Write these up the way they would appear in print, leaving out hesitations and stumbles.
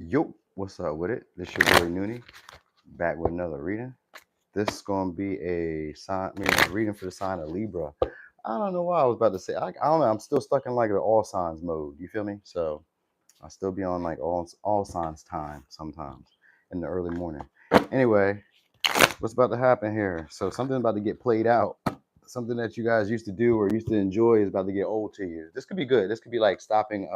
Yo, what's up with it? This your boy Noonie, back with another reading. This is gonna be a sign, reading for the sign of Libra. I don't know why I was about to say. I don't know. I'm still stuck in like the all signs mode. You feel me? So I still be on like all signs time sometimes in the early morning. Anyway, what's about to happen here? So something about to get played out. Something that you guys used to do or used to enjoy is about to get old to you. This could be good. This could be like stopping.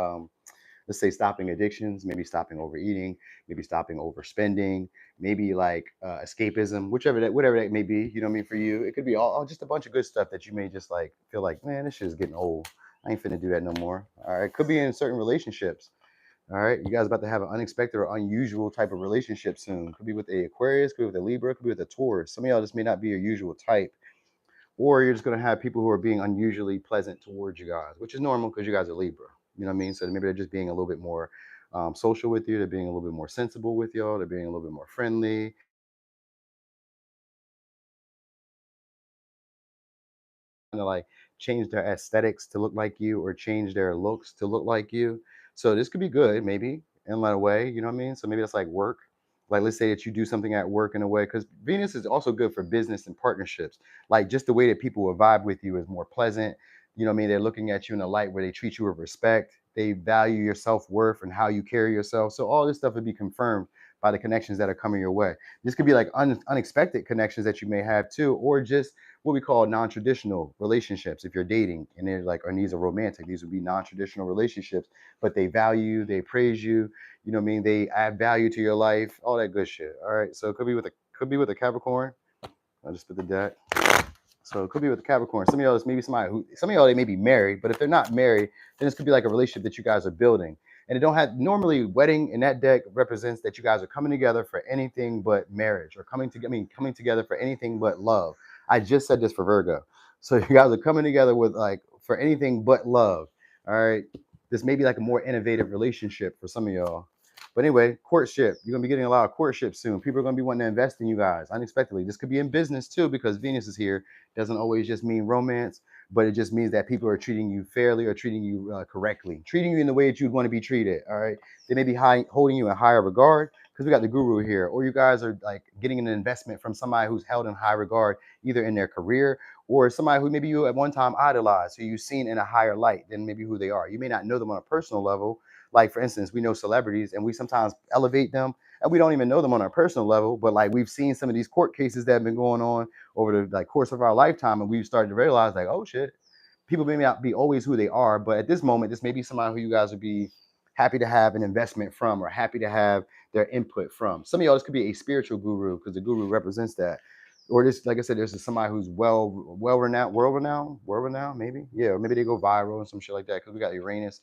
Let's say stopping addictions, maybe stopping overeating, maybe stopping overspending, maybe like escapism, whatever that may be. You know what I mean? For you, it could be all just a bunch of good stuff that you may just like feel like, man, this shit is getting old. I ain't finna do that no more. All right, could be in certain relationships. All right, you guys about to have an unexpected or unusual type of relationship soon. Could be with a Aquarius, could be with a Libra, could be with a Taurus. Some of y'all just may not be your usual type, or you're just gonna have people who are being unusually pleasant towards you guys, which is normal because you guys are Libra. You know what I mean? So maybe they're just being a little bit more social with you. They're being a little bit more sensible with y'all. They're being a little bit more friendly. To like change their aesthetics to look like you or change their looks to look like you. So this could be good, maybe in a way. You know what I mean? So maybe that's like work. Like let's say that you do something at work in a way, because Venus is also good for business and partnerships. Like just the way that people will vibe with you is more pleasant. You know what I mean? They're looking at you in a light where they treat you with respect. They value your self-worth and how you carry yourself. So all this stuff would be confirmed by the connections that are coming your way. This could be like unexpected connections that you may have too, or just what we call non-traditional relationships. If you're dating and they're like, and these are romantic, these would be non-traditional relationships, but they value you, they praise you, you know what I mean? They add value to your life, all that good shit. All right. So it could be with a Capricorn. I just put the deck. So it could be with the Capricorn. Some of y'all is maybe some of y'all they may be married, but if they're not married, then this could be like a relationship that you guys are building. And it don't have normally wedding in that deck represents that you guys are coming together for anything but marriage or coming together for anything but love. I just said this for Virgo. So you guys are coming together with like for anything but love. All right. This may be like a more innovative relationship for some of y'all. But anyway, courtship. You're gonna be getting a lot of courtship soon. People are gonna be wanting to invest in you guys unexpectedly. This could be in business too, because Venus is here. Doesn't always just mean romance, but it just means that people are treating you fairly or treating you correctly, treating you in the way that you'd want to be treated. All right, they may be holding you in higher regard because we got the guru here, or you guys are like getting an investment from somebody who's held in high regard, either in their career or somebody who maybe you at one time idolized, who you've seen in a higher light than maybe who they are. You may not know them on a personal level. Like for instance, we know celebrities and we sometimes elevate them and we don't even know them on a personal level, but like we've seen some of these court cases that have been going on over the like course of our lifetime, and we've started to realize like, oh shit, people may not be always who they are, but at this moment, this may be somebody who you guys would be happy to have an investment from or happy to have their input from. Some of y'all, this could be a spiritual guru because the guru represents that. Or this, like I said, there's somebody who's well renowned, world renowned, maybe, yeah, or maybe they go viral and some shit like that because we got Uranus.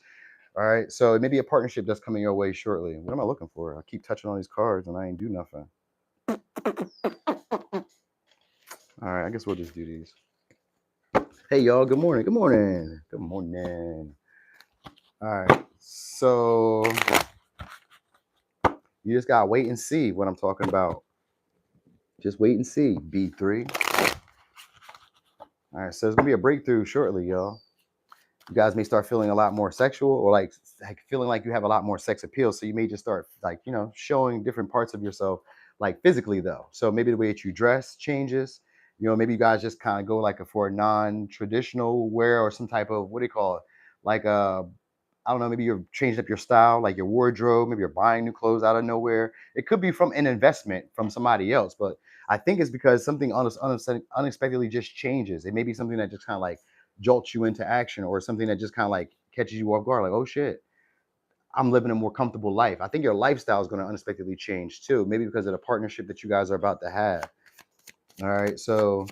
All right, so it may be a partnership that's coming your way shortly. What am I looking for? I keep touching on these cards and I ain't do nothing. All right, I guess we'll just do these. Hey y'all, good morning. Good morning. Good morning. All right. So you just gotta wait and see what I'm talking about. Just wait and see. B3. All right, so there's gonna be a breakthrough shortly, y'all. You guys may start feeling a lot more sexual or like feeling like you have a lot more sex appeal. So you may just start like, showing different parts of yourself, like physically though. So maybe the way that you dress changes. Maybe you guys just kind of go like for a non-traditional wear or some type of what do you call it? Like I don't know, maybe you've changed up your style, like your wardrobe, maybe you're buying new clothes out of nowhere. It could be from an investment from somebody else, but I think it's because something unexpectedly just changes. It may be something that just kind of like jolts you into action or something that just kind of like catches you off guard, like, oh shit, I'm living a more comfortable life. I think your lifestyle is going to unexpectedly change too, maybe because of the partnership that you guys are about to have. All right, so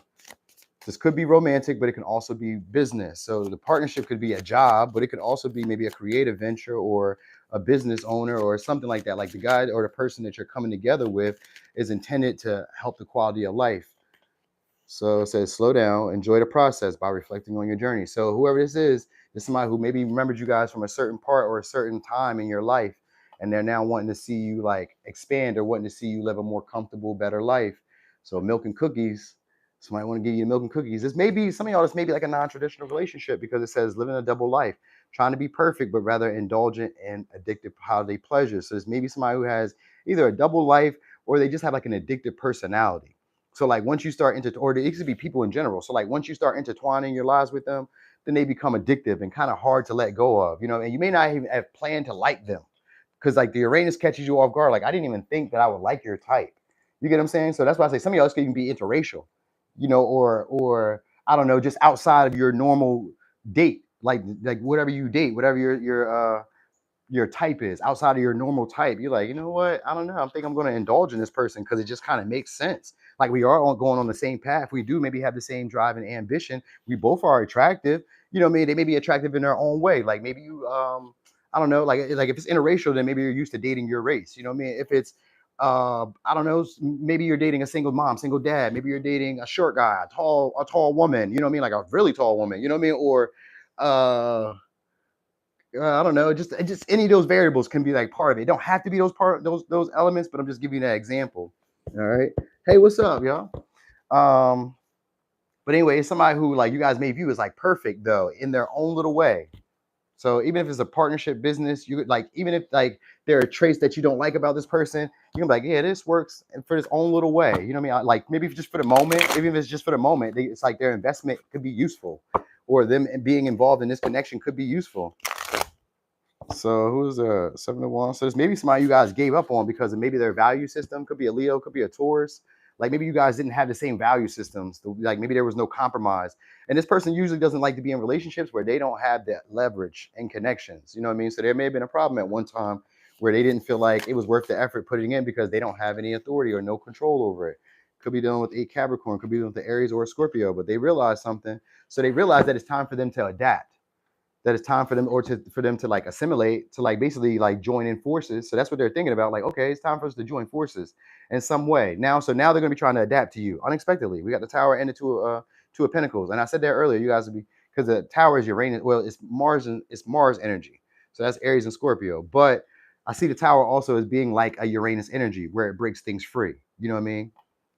this could be romantic, but it can also be business. So the partnership could be a job, but it could also be maybe a creative venture or a business owner or something like that. Like the guy or the person that you're coming together with is intended to help the quality of life. So it says, slow down, enjoy the process by reflecting on your journey. So whoever this is somebody who maybe remembered you guys from a certain part or a certain time in your life, and they're now wanting to see you like expand or wanting to see you live a more comfortable, better life. So milk and cookies. Somebody want to give you milk and cookies. This may be some of y'all. This may be like a non-traditional relationship because it says living a double life. trying to be perfect, but rather indulgent and addictive holiday pleasures. So there's maybe somebody who has either a double life or they just have like an addictive personality. So like once you start into, or it could be people in general. So like once you start intertwining your lives with them, then they become addictive and kind of hard to let go of, and you may not even have planned to like them because like the Uranus catches you off guard. Like I didn't even think that I would like your type. You get what I'm saying? So that's why I say some of y'all could even be interracial, or I don't know, just outside of your normal date, like whatever you date, whatever your type is outside of your normal type. You're like, you know what? I don't know. I think I'm going to indulge in this person because it just kind of makes sense. Like we are all going on the same path. We do maybe have the same drive and ambition. We both are attractive. What I mean? They may be attractive in their own way. Like maybe you, I don't know. Like if it's interracial, then maybe you're used to dating your race. You know what I mean? If it's, I don't know. Maybe you're dating a single mom, single dad. Maybe you're dating a short guy, a tall woman. You know what I mean? Like a really tall woman. You know what I mean? Or, I don't know. Just any of those variables can be like part of it. It don't have to be those elements, but I'm just giving you that example. All right. Hey, what's up, y'all? Um, but anyway, it's somebody who like you guys may view as like perfect though in their own little way. So even if it's a partnership business, you like even if like there are traits that you don't like about this person, you can be like, yeah, this works for its own little way. You know what I mean? Like maybe if just for the moment, even if it's just for the moment, it's like their investment could be useful, or them being involved in this connection could be useful. So who's 7 to 1? So there's maybe somebody you guys gave up on because of maybe their value system. Could be a Leo, could be a Taurus. Like maybe you guys didn't have the same value systems. Like maybe there was no compromise. And this person usually doesn't like to be in relationships where they don't have that leverage and connections. You know what I mean? So there may have been a problem at one time where they didn't feel like it was worth the effort putting in because they don't have any authority or no control over it. Could be dealing with a Capricorn, could be dealing with the Aries or a Scorpio, but they realize something. So they realize that it's time for them to adapt, that it's time for them for them to like assimilate, to like basically like join in forces. So that's what they're thinking about. Like, okay, it's time for us to join forces in some way. Now they're gonna be trying to adapt to you unexpectedly. We got the Tower and the two of Pentacles. And I said that earlier, you guys would be, because the Tower is Uranus, well, it's Mars energy. So that's Aries and Scorpio. But I see the Tower also as being like a Uranus energy where it breaks things free. You know what I mean?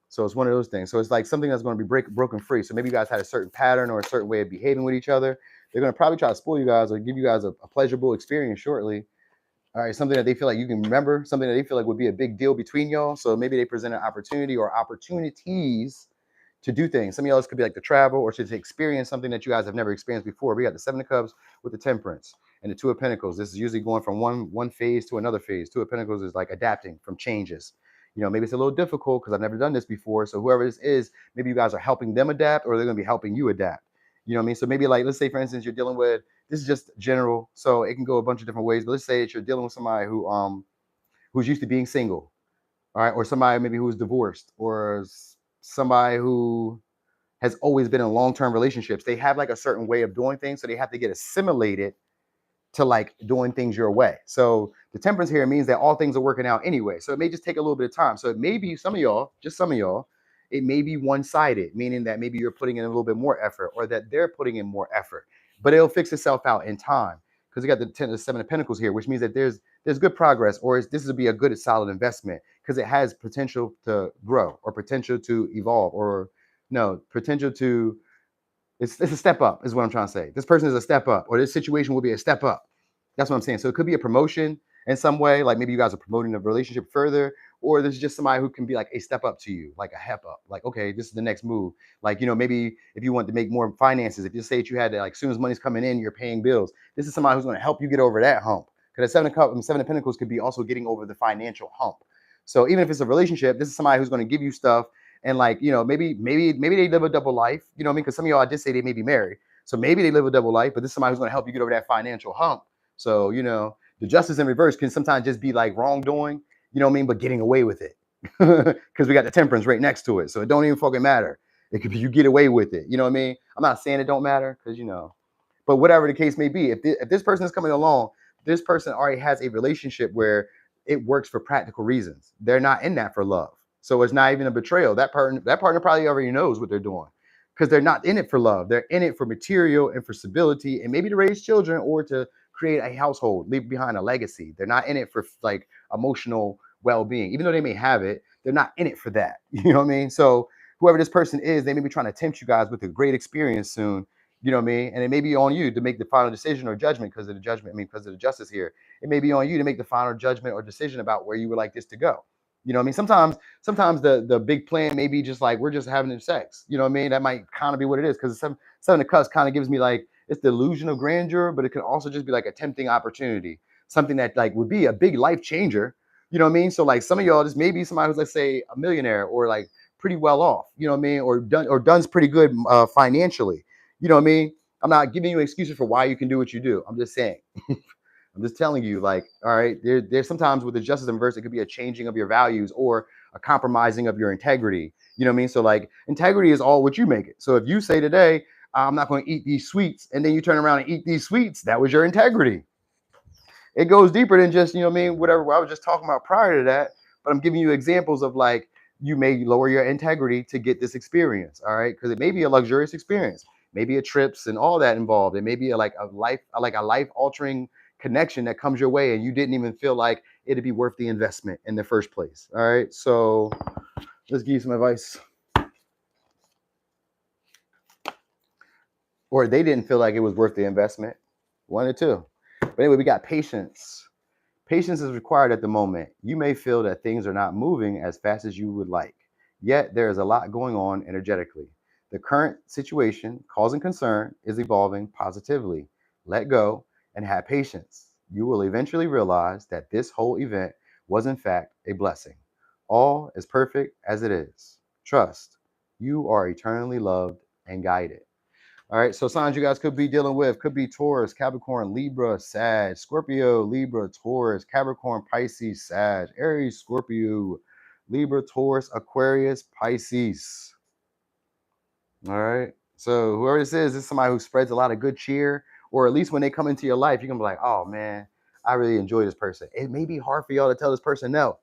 So it's one of those things. So it's like something that's going to be broken free. So maybe you guys had a certain pattern or a certain way of behaving with each other. They're going to probably try to spoil you guys or give you guys a pleasurable experience shortly. All right, something that they feel like you can remember, something that they feel like would be a big deal between y'all. So maybe they present an opportunity or opportunities to do things. Some of y'all could be like to travel or to experience something that you guys have never experienced before. We got the Seven of Cups with the Temperance and the Two of Pentacles. This is usually going from one phase to another phase. Two of Pentacles is like adapting from changes. Maybe it's a little difficult because I've never done this before. So whoever this is, maybe you guys are helping them adapt or they're going to be helping you adapt. You know what I mean? So maybe like, let's say for instance, you're dealing with, this is just general, so it can go a bunch of different ways. But let's say that you're dealing with somebody who's used to being single, all right, or somebody maybe who's divorced, or somebody who has always been in long-term relationships. They have like a certain way of doing things, so they have to get assimilated to like doing things your way. So the Temperance here means that all things are working out anyway. So it may just take a little bit of time. So it may be some of y'all, just some of y'all, it may be one-sided, meaning that maybe you're putting in a little bit more effort or that they're putting in more effort, but it'll fix itself out in time. Because you got the Seven of Pentacles here, which means that there's good progress, or this would be a good solid investment because it has potential to grow or potential to evolve, or no, potential to, it's a step up is what I'm trying to say. This person is a step up, or this situation will be a step up. That's what I'm saying. So it could be a promotion in some way, like maybe you guys are promoting the relationship further, or there's just somebody who can be like a step up to you, like a hep up. Like, okay, this is the next move. Like, maybe if you want to make more finances, if you say that you had to, like, as soon as money's coming in, you're paying bills. This is somebody who's going to help you get over that hump. Because Seven of Pentacles could be also getting over the financial hump. So even if it's a relationship, this is somebody who's going to give you stuff. And like, maybe they live a double life, you know what I mean? Because some of y'all, I did say they may be married. So maybe they live a double life, but this is somebody who's going to help you get over that financial hump. So, the justice in reverse can sometimes just be like wrongdoing, you know what I mean? But getting away with it. Because we got the Temperance right next to it. So it don't even fucking matter. It could be you get away with it. You know what I mean? I'm not saying it don't matter because, but whatever the case may be, if this person is coming along, this person already has a relationship where it works for practical reasons. They're not in that for love. So it's not even a betrayal. That partner probably already knows what they're doing because they're not in it for love. They're in it for material and for stability and maybe to raise children or to create a household, leave behind a legacy. They're not in it for like emotional well-being. Even though they may have it, they're not in it for that. You know what I mean? So whoever this person is, they may be trying to tempt you guys with a great experience soon, You know what I mean? And it may be on you to make the final decision or judgment because of the judgment. I mean, because of the justice here. It may be on you to make the final judgment or decision about where you would like this to go. You know what I mean? Sometimes the big plan may be just like we're just having sex. You know what I mean? That might kind of be what it is because some of the cuss kind of gives me like it's the illusion of grandeur, but it can also just be like a tempting opportunity, something that like would be a big life changer. You know what I mean? So like some of y'all, this may be somebody who's let's say a millionaire or like pretty well off. You know what I mean? Or done's pretty good financially. You know what I mean? I'm not giving you excuses for why you can do what you do. I'm just saying. I'm just telling you, like, all right, there's sometimes with the justice in reverse, it could be a changing of your values or a compromising of your integrity. You know what I mean? So, like, integrity is all what you make it. So, if you say today, I'm not going to eat these sweets, and then you turn around and eat these sweets, that was your integrity. It goes deeper than just, you know what I mean, whatever I was just talking about prior to that. But I'm giving you examples of like you may lower your integrity to get this experience, all right? Because it may be a luxurious experience, maybe a trips and all that involved. It may be like a life altering connection that comes your way and you didn't even feel like it'd be worth the investment in the first place. All right. So let's give you some advice. Or they didn't feel like it was worth the investment. One or two. But anyway, we got patience. Patience is required at the moment. You may feel that things are not moving as fast as you would like, yet there is a lot going on energetically. The current situation, causing concern, is evolving positively. Let go and have patience. You will eventually realize that this whole event was, in fact, a blessing. All is perfect as it is. Trust. You are eternally loved and guided. All right, so signs you guys could be dealing with could be Taurus, Capricorn, Libra, Sag, Scorpio, Libra, Taurus, Capricorn, Pisces, Sag, Aries, Scorpio, Libra, Taurus, Aquarius, Pisces. All right. So whoever this is somebody who spreads a lot of good cheer, or at least when they come into your life, you can be like, oh man, I really enjoy this person. It may be hard for y'all to tell this person no.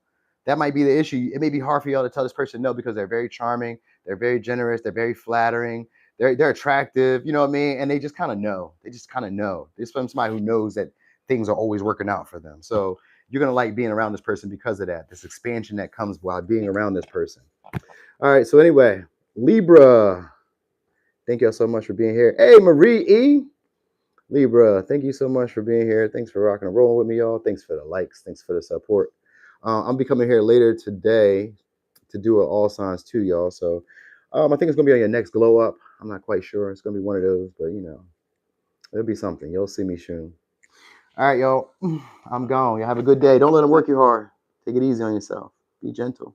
That might be the issue. It may be hard for y'all to tell this person no because they're very charming, they're very generous, they're very flattering, they're attractive, you know what I mean? And they just kind of know. They just kind of know. This from somebody who knows that things are always working out for them. So you're gonna like being around this person because of that. This expansion that comes while being around this person. All right. So anyway, Libra. Thank y'all so much for being here. Hey, Marie E. Libra, thank you so much for being here. Thanks for rocking and rolling with me, y'all. Thanks for the likes. Thanks for the support. I'll be coming here later today to do an all signs too, y'all. So I think it's going to be on your next glow up. I'm not quite sure. It's going to be one of those, but you know, it'll be something. You'll see me soon. All right, y'all. I'm gone. Y'all have a good day. Don't let them work you hard. Take it easy on yourself. Be gentle.